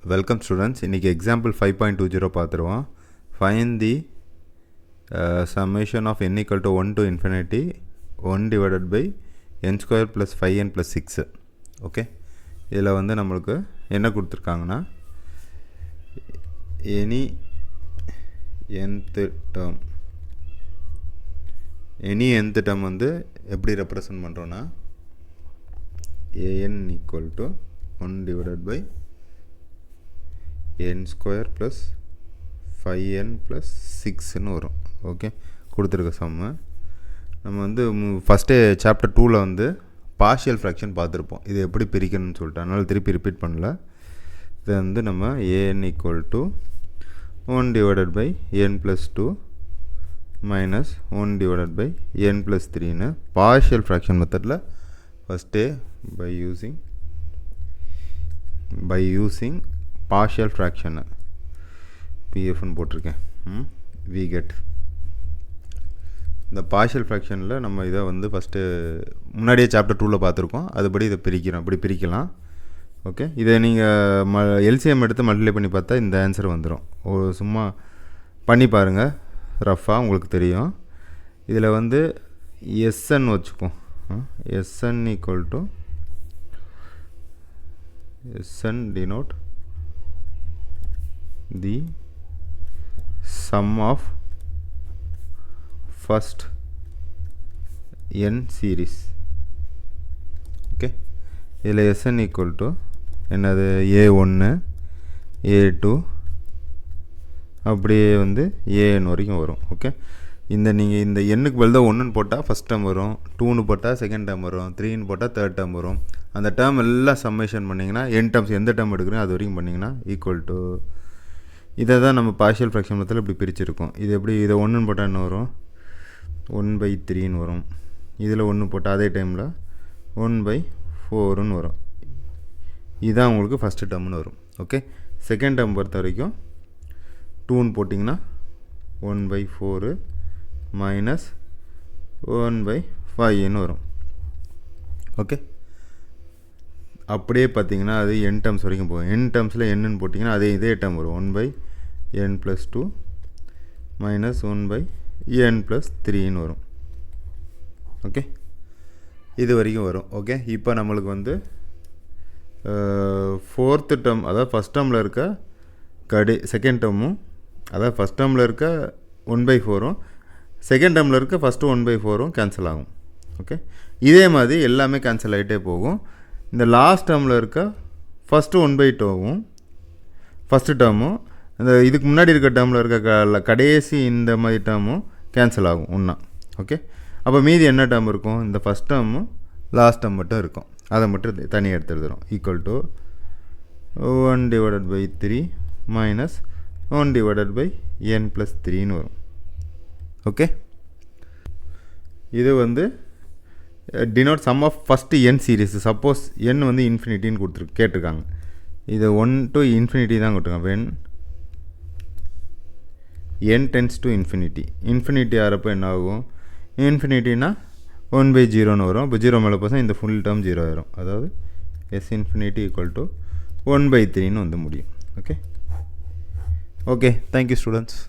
Welcome students. இன்னைக்கு example 5.20 பார்த்துருவோம். Find the summation of n equal to 1 to infinity 1 divided by n square plus 5n plus 6. Okay, இதில் வந்து நம்மளுக்கு என்ன கொடுத்துருக்காங்கன்னா any nth term வந்து எப்படி ரெப்ரசன்ட் பண்ணுறோன்னா an equal to 1 divided by n square plus 5n plus 6ன்னு வரும். Okay, கொடுத்துருக்க சம்மு நம்ம வந்து ஃபஸ்ட்டே சாப்டர் 2ல் வந்து பார்ஷியல் ஃப்ராக்ஷன் பார்த்துருப்போம். இது எப்படி பிரிக்கணும்னு சொல்லிட்டு, அதனால் திருப்பி ரிப்பீட் பண்ணல. இதை வந்து நம்ம an equal to 1 divided by n plus 2 minus 1 divided by n plus 3ன்னு பார்ஷியல் ஃப்ராக்ஷன் மெத்தடில் ஃபஸ்ட்டே by using partial fraction pfன்னு போட்டிருக்கேன். we get இந்த partial fractionல நம்ம இதை வந்து ஃபஸ்ட்டு முன்னாடியே சாப்டர் 2ல் பார்த்துருக்கோம். அதுபடி இதை பிரிக்கிறோம், இப்படி பிரிக்கலாம். ஓகே, இதை நீங்கள் எல்சிஎம் எடுத்து மல்டிப்ளை பண்ணி பார்த்தா இந்த ஆன்சர் வந்துடும். சும்மா பண்ணி பாருங்கள், ரஃபாக உங்களுக்கு தெரியும். இதில் வந்து எஸ்என் வச்சுப்போம். SN equal to Sn denote the sum of first n series. Okay, இதில் Sn equal to என்னது a1 a2 அப்படியே வந்து an வரைக்கும் வரும். ஓகே, நீங்கள் இந்த எண்ணுக்கு பதிலாக 1ன்னு போட்டால் ஃபஸ்ட் டேர்ம் வரும், 2ன்னு போட்டால் செகண்ட் டேர்ம் வரும், 3ன்னு போட்டால் தேர்ட் டேர்ம் வரும். அந்த டேர்ம் எல்லாம் சம்மேஷன் பண்ணிங்கன்னா n டேர்ம்ஸ் எந்த டேர்ம் எடுக்கிறோம் அது வரைக்கும் பண்ணிங்கன்னா ஈக்குவல் டு இதை தான் நம்ம பார்ஷியல் ஃப்ராக்ஷன் மெத்தடில் இப்படி பிரிச்சிருக்கோம். இது எப்படி, இதை 1ன்னு போட்டால் என்ன வரும், 1/3ன்னு வரும். இதில் 1 போட்டால் அதே டைமில் 1/4ன்னு வரும். இதுதான் உங்களுக்கு ஃபஸ்ட்டு டேர்ம்னு வரும். ஓகே, செகண்ட் டேர்ம் பொறுத்த வரைக்கும் 2ன்னு போட்டிங்கன்னா 1/4 மைனஸ் 1/5ன்னு வரும். ஓகே, அப்படியே பார்த்தீங்கன்னா அது n டேர்ம்ஸ் வரைக்கும் போகும். n டேர்ம்ஸில் என்னன்னு போட்டிங்கன்னா இதே டேர்ம் வரும், 1/n + 2 மைனஸ் 1/n + 3ன்னு வரும். ஓகே, இது வரைக்கும் வரும். ஓகே, இப்போ நம்மளுக்கு வந்து ஃபோர்த்து டேர்ம், அதாவது ஃபஸ்ட் டேர்மில் இருக்க செகண்ட் டேர்மும், அதாவது ஃபஸ்ட் டேர்மில் இருக்க 1/4ம் செகண்ட் டேர்மில் இருக்க ஃபஸ்ட்டு 1/4ம் கேன்சல் ஆகும். ஓகே, இதே மாதிரி எல்லாமே கேன்சல் ஆகிட்டே போகும். இந்த லாஸ்ட் டேர்மில் இருக்க ஃபஸ்ட்டு 1/2வும் ஃபஸ்ட்டு டேர்மும் இந்த இதுக்கு முன்னாடி இருக்க டேர்மில் இருக்க கடைசி இந்த மாதிரி டேர்மும் கேன்சல் ஆகும் ஒன்றா. ஓகே, அப்போ மீதி என்ன டேர்ம் இருக்கும், இந்த ஃபஸ்ட் டேர்மும் லாஸ்ட் டேர்ம் மட்டும் இருக்கும். அதை மட்டும் தனியாக எடுத்து எழுதுகிறோம். ஈக்குவல் டு 1/3 மைனஸ் 1/n + 3ன்னு வரும். ஓகே, இது வந்து denote sum of first n series. Suppose n வந்து இன்ஃபினிட்டின்னு கேட்டிருக்காங்க. இது 1 to infinity தான் கொடுத்துருக்காங்க. when n tends to infinity, infinity ஆகிறப்போ என்ன ஆகும், இன்ஃபினிட்டினா 1/0ன்னு வரும். இப்போ 0 மேலே போனால் இந்த ஃபுல் டேர்ம் 0 ஆயிரும். அதாவது s∞ = 1/3ன்னு வந்து முடியும். Okay, thank you students.